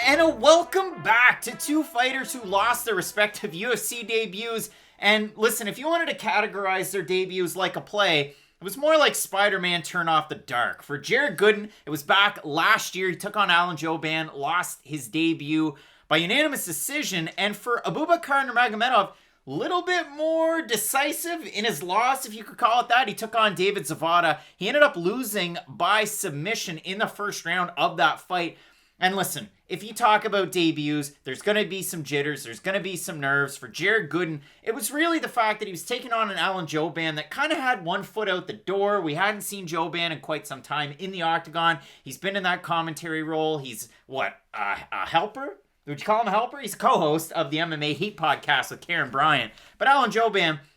And a welcome back to two fighters who lost their respective UFC debuts. And listen, if you wanted to categorize their debuts like a play, it was more like Spider-Man Turn Off the Dark. For Jared Gooden, it was back last year. He took on Alonzo, lost his debut by unanimous decision. And for Abubakar Nurmagomedov, little bit more decisive in his loss, if you could call it that. He took on David Zawada. He ended up losing by submission in the first round of that fight. And listen, if you talk about debuts, there's going to be some jitters, there's going to be some nerves. For Jared Gooden, it was really the fact that he was taking on an Alonzo that kind of had one foot out the door. We hadn't seen Joban in quite some time in the octagon. He's been in that commentary role. He's, a helper? Would you call him a helper? He's a co-host of the MMA Heat podcast with Karen Bryant. But Alonzo,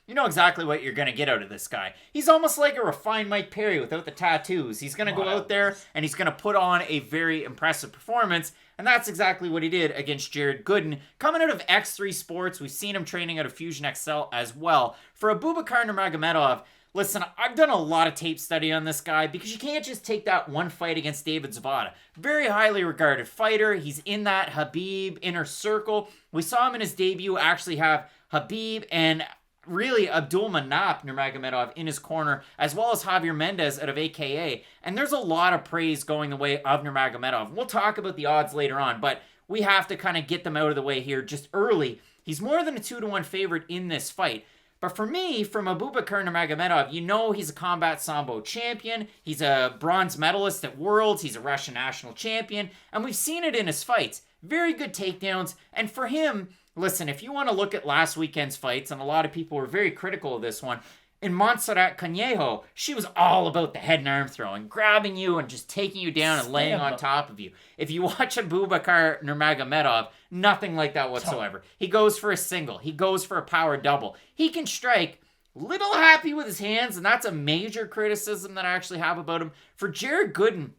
you know exactly what you're going to get out of this guy. He's almost like a refined Mike Perry without the tattoos. He's going to go out there and he's going to put on a very impressive performance. And that's exactly what he did against Jared Gooden. Coming out of X3 Sports, we've seen him training out of Fusion XL as well. For Abubakar Nurmagomedov, listen, I've done a lot of tape study on this guy because you can't just take that one fight against David Zawada. Very highly regarded fighter. He's in that Khabib inner circle. We saw him in his debut actually have Khabib and really Abdulmanap Nurmagomedov in his corner, as well as Javier Mendez out of AKA. And there's a lot of praise going the way of Nurmagomedov. We'll talk about the odds later on, but we have to kind of get them out of the way here just early. He's more than a 2-1 favorite in this fight. But for me, from Abubakar Nurmagomedov, you know he's a combat sambo champion. He's a bronze medalist at Worlds. He's a Russian national champion. And we've seen it in his fights. Very good takedowns. And for him, listen, if you want to look at last weekend's fights, and a lot of people were very critical of this one, in Montserrat Conejo, she was all about the head and arm throwing, grabbing you and just taking you down and laying on top of you. If you watch Abubakar Nurmagomedov, nothing like that whatsoever. He goes for a single. He goes for a power double. He can strike. Little happy with his hands, and that's a major criticism that I actually have about him. For Jared Gooden,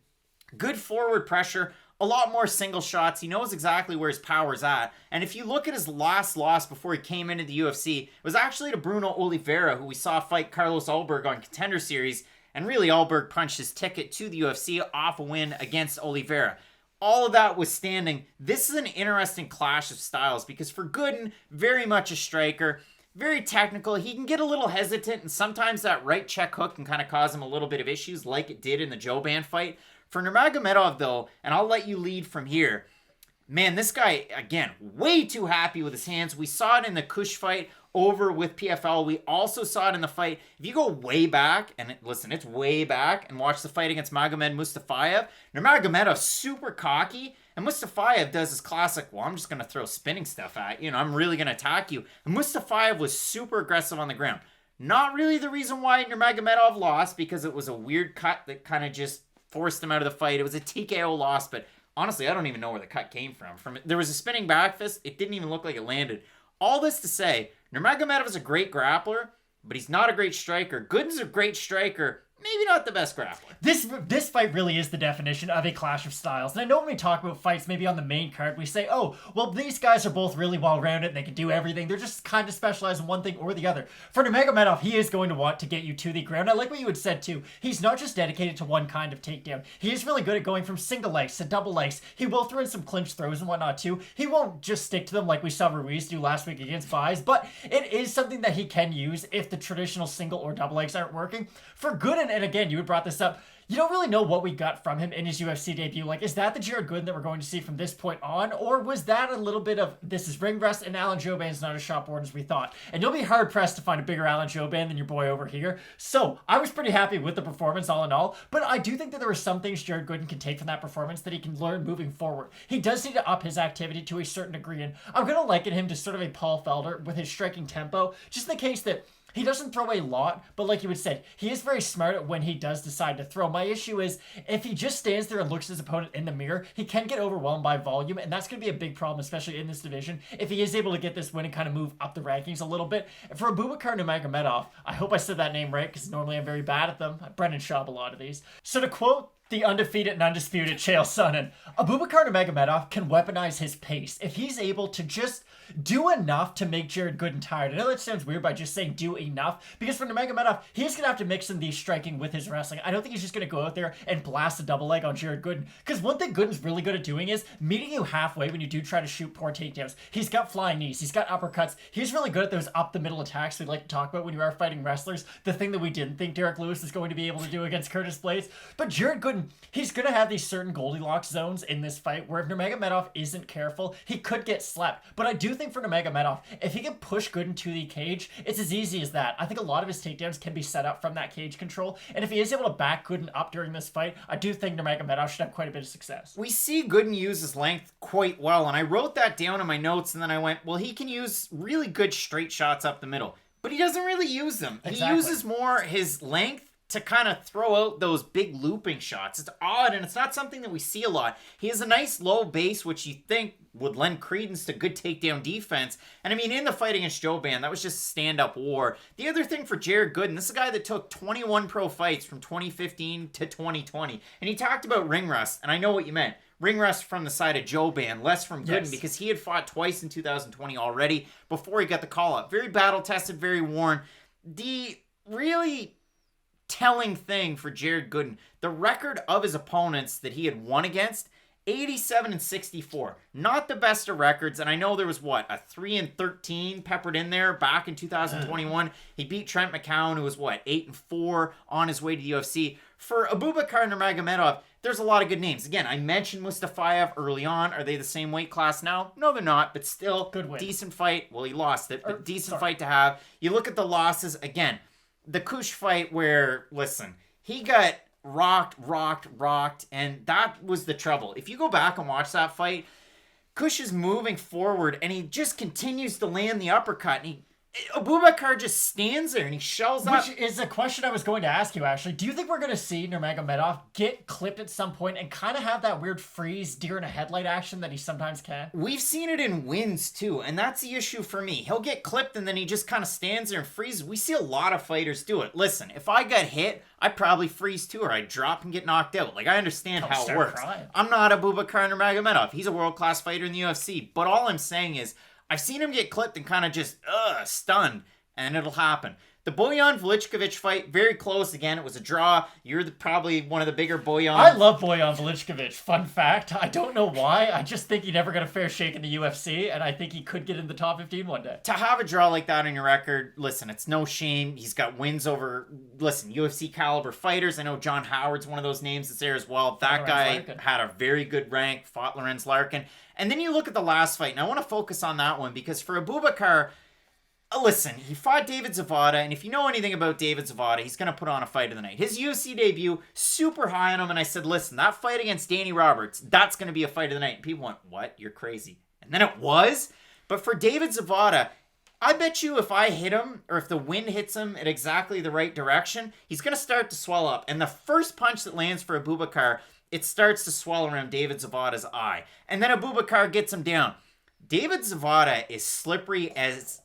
good forward pressure, a lot more single shots. He knows exactly where his power's at. And if you look at his last loss before he came into the UFC, it was actually to Bruno Oliveira, who we saw fight Carlos Ulberg on Contender Series. And really, Ulberg punched his ticket to the UFC off a win against Oliveira. All of that withstanding, this is an interesting clash of styles because for Gooden, very much a striker, very technical. He can get a little hesitant, and sometimes that right check hook can kind of cause him a little bit of issues like it did in the Joban fight. For Nurmagomedov, though, and I'll let you lead from here, man, this guy, again, way too happy with his hands. We saw it in the Kush fight over with PFL. We also saw it in the fight. If you go way back, and listen, it's way back, and watch the fight against Magomed Mustafayev, Nurmagomedov's super cocky, and Mustafayev does his classic, well, I'm just going to throw spinning stuff at you, I'm really going to attack you. And Mustafayev was super aggressive on the ground. Not really the reason why Nurmagomedov lost, because it was a weird cut that kind of just forced him out of the fight. It was a TKO loss, but honestly, I don't even know where the cut came from. There was a spinning back fist. It didn't even look like it landed. All this to say, Nurmagomedov is a great grappler, but he's not a great striker. Gooden's a great striker, maybe not the best grappler. This fight really is the definition of a clash of styles. And I know when we talk about fights maybe on the main card, we say, oh, well, these guys are both really well-rounded and they can do everything. They're just kind of specialized in one thing or the other. For Nurmagomedov, he is going to want to get you to the ground. I like what you had said, too. He's not just dedicated to one kind of takedown. He is really good at going from single legs to double legs. He will throw in some clinch throws and whatnot, too. He won't just stick to them like we saw Ruiz do last week against Vaz, but it is something that he can use if the traditional single or double legs aren't working. For Gooden, and again, you had brought this up, you don't really know what we got from him in his UFC debut. Like, is that the Jared Gooden that we're going to see from this point on? Or was that a little bit of, this is ring rust and Alan Jouban's not as shopboard as we thought? And you'll be hard-pressed to find a bigger Alan Jouban than your boy over here. So, I was pretty happy with the performance all in all. But I do think that there were some things Jared Gooden can take from that performance that he can learn moving forward. He does need to up his activity to a certain degree. And I'm going to liken him to sort of a Paul Felder with his striking tempo. Just in the case that he doesn't throw a lot, but like you had said, he is very smart at when he does decide to throw. My issue is, if he just stands there and looks at his opponent in the mirror, he can get overwhelmed by volume, and that's going to be a big problem, especially in this division, if he is able to get this win and kind of move up the rankings a little bit. And for Abubakar Nurmagomedov, I hope I said that name right, because normally I'm very bad at them. Brendan Schaub a lot of these. So to quote The undefeated and undisputed Chael Sonnen. Abubakar Nurmagomedov can weaponize his pace. If he's able to just do enough to make Jared Gooden tired. I know that sounds weird by just saying do enough, because for Nurmagomedov, he's going to have to mix in the striking with his wrestling. I don't think he's just going to go out there and blast a double leg on Jared Gooden, because one thing Gooden's really good at doing is meeting you halfway when you do try to shoot poor takedowns. He's got flying knees. He's got uppercuts. He's really good at those up-the-middle attacks we like to talk about when you are fighting wrestlers, the thing that we didn't think Derek Lewis was going to be able to do against Curtis Blades. But Jared Gooden, he's going to have these certain Goldilocks zones in this fight where if Nurmagomedov isn't careful, he could get slept. But I do think for Nurmagomedov, if he can push Gooden to the cage, it's as easy as that. I think a lot of his takedowns can be set up from that cage control, and if he is able to back Gooden up during this fight, I do think Nurmagomedov should have quite a bit of success. We see Gooden use his length quite well, and I wrote that down in my notes, and then I went, well, he can use really good straight shots up the middle, but he doesn't really use them. Exactly. He uses more his length to kind of throw out those big looping shots. It's odd, and it's not something that we see a lot. He has a nice low base, which you think would lend credence to good takedown defense. And I mean, in the fight against Joban, that was just stand-up war. The other thing for Jared Gooden, this is a guy that took 21 pro fights from 2015 to 2020. And he talked about ring rust, and I know what you meant. Ring rust from the side of Joban, less from Gooden, because he had fought twice in 2020 already before he got the call-up. Very battle-tested, very worn. The really telling thing for Jared Gooden, the record of his opponents that he had won against, 87-64. Not the best of records, and I know there was, a 3-13 peppered in there back in 2021. He beat Trent McCown, who was, 8-4 on his way to the UFC. For Abubakar Nurmagomedov, there's a lot of good names. Again, I mentioned Mustafayev early on. Are they the same weight class now? No, they're not, but still, good win. Decent fight. Well, he lost it, but decent fight to have. You look at the losses, again, the Kush fight where, listen, he got rocked, and that was the trouble. If you go back and watch that fight, Kush is moving forward, and he just continues to land the uppercut, and Abubakar just stands there and he shells up. Which is a question I was going to ask you, actually. Do you think we're going to see Nurmagomedov get clipped at some point and kind of have that weird freeze deer in a headlight action that he sometimes can? We've seen it in wins too, and that's the issue for me. He'll get clipped and then he just kind of stands there and freezes. We see a lot of fighters do it. Listen, if I got hit, I'd probably freeze too, or I'd drop and get knocked out. Like, I understand how it works. Crying. I'm not Abubakar Nurmagomedov. He's a world-class fighter in the UFC, but all I'm saying is, I've seen him get clipped and kind of just, stunned, and it'll happen. The Bojan-Velichkovic fight, very close again. It was a draw. You're probably one of the bigger Bojan. I love Bojan-Velichkovic. Fun fact, I don't know why. I just think he never got a fair shake in the UFC, and I think he could get in the top 15 one day. To have a draw like that on your record, listen, it's no shame. He's got wins over, UFC caliber fighters. I know John Howard's one of those names that's there as well. That guy had a very good rank, fought Lorenz Larkin. And then you look at the last fight, and I want to focus on that one, because for Abubakar, listen, he fought David Zawada, and if you know anything about David Zawada, he's going to put on a fight of the night. His UFC debut, super high on him, and I said, listen, that fight against Danny Roberts, that's going to be a fight of the night. And people went, what? You're crazy. And then it was. But for David Zawada, I bet you if I hit him, or if the wind hits him at exactly the right direction, he's going to start to swell up. And the first punch that lands for Abubakar, it starts to swell around David Zawada's eye. And then Abubakar gets him down. David Zawada is slippery as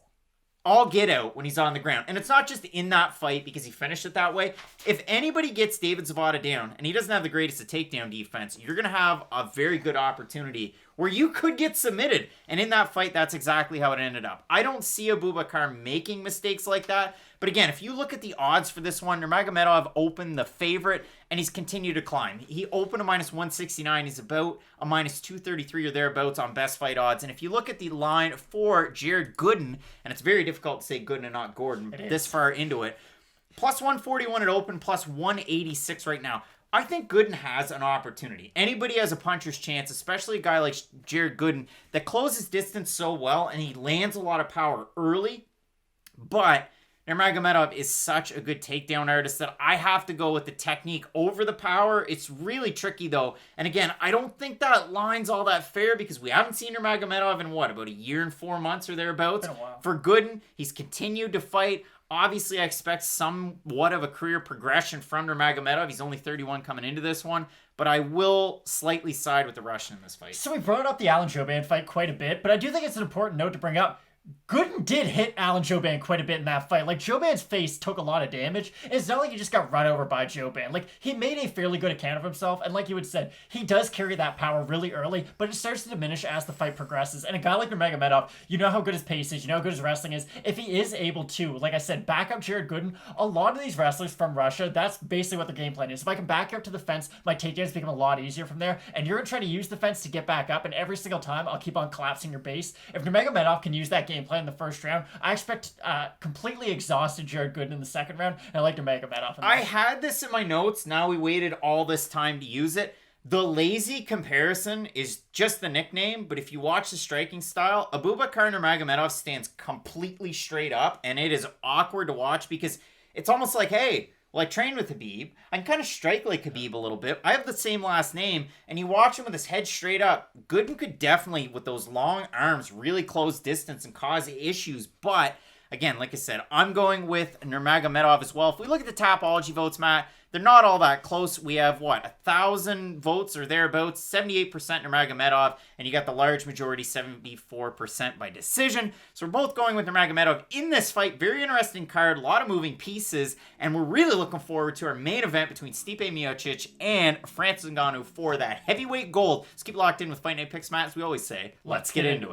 all get out when he's on the ground. And it's not just in that fight because he finished it that way. If anybody gets David Zawada down, and he doesn't have the greatest of takedown defense, you're going to have a very good opportunity where you could get submitted. And in that fight, that's exactly how it ended up. I don't see Abubakar making mistakes like that. But again, if you look at the odds for this one, Nurmagomedov opened the favorite, and he's continued to climb. He opened a -169. He's about a -233 or thereabouts on best fight odds. And if you look at the line for Jared Gooden, and it's very difficult to say Gooden and not Gordon this far into it, +141 at open, +186 right now. I think Gooden has an opportunity. Anybody has a puncher's chance, especially a guy like Jared Gooden that closes distance so well, and he lands a lot of power early, but Nurmagomedov is such a good takedown artist that I have to go with the technique over the power. It's really tricky, though. And again, I don't think that line's all that fair because we haven't seen Nurmagomedov in, about a year and 4 months or thereabouts. Been a while. For Gooden, he's continued to fight. Obviously, I expect somewhat of a career progression from Nurmagomedov. He's only 31 coming into this one, but I will slightly side with the Russian in this fight. So we brought up the Alan Jouban fight quite a bit, but I do think it's an important note to bring up. Gooden did hit Alan Jouban quite a bit in that fight. Like, Jouban's face took a lot of damage. It's not like he just got run over by Jouban. Like, he made a fairly good account of himself, and like you had said, he does carry that power really early, but it starts to diminish as the fight progresses. And a guy like Nurmagomedov, you know how good his pace is, you know how good his wrestling is. If he is able to, like I said, back up Jared Gooden, a lot of these wrestlers from Russia, that's basically what their game plan is. If I can back up to the fence, my takedowns become a lot easier from there, and you're going to try to use the fence to get back up, and every single time, I'll keep on collapsing your base. If Nurmagomedov can use that game plan in the first round, I expect completely exhausted Jared Gooden in the second round, and I like Nurmagomedov. I had this in my notes. Now we waited all this time to use it. The lazy comparison is just the nickname, but if you watch the striking style, Abubakar Nurmagomedov stands completely straight up, and it is awkward to watch because it's almost like, hey, well, I trained with Khabib. I can kind of strike like Khabib a little bit. I have the same last name, and you watch him with his head straight up. Gooden could definitely, with those long arms, really close distance and cause issues. But, again, like I said, I'm going with Nurmagomedov as well. If we look at the Tapology votes, Matt, they're not all that close. We have, 1,000 votes or thereabouts, 78% Nurmagomedov, and you got the large majority, 74% by decision. So we're both going with Nurmagomedov in this fight. Very interesting card, a lot of moving pieces, and we're really looking forward to our main event between Stipe Miocic and Francis Ngannou for that heavyweight gold. Let's keep locked in with Fight Night Picks, Matt. As we always say, let's get into it.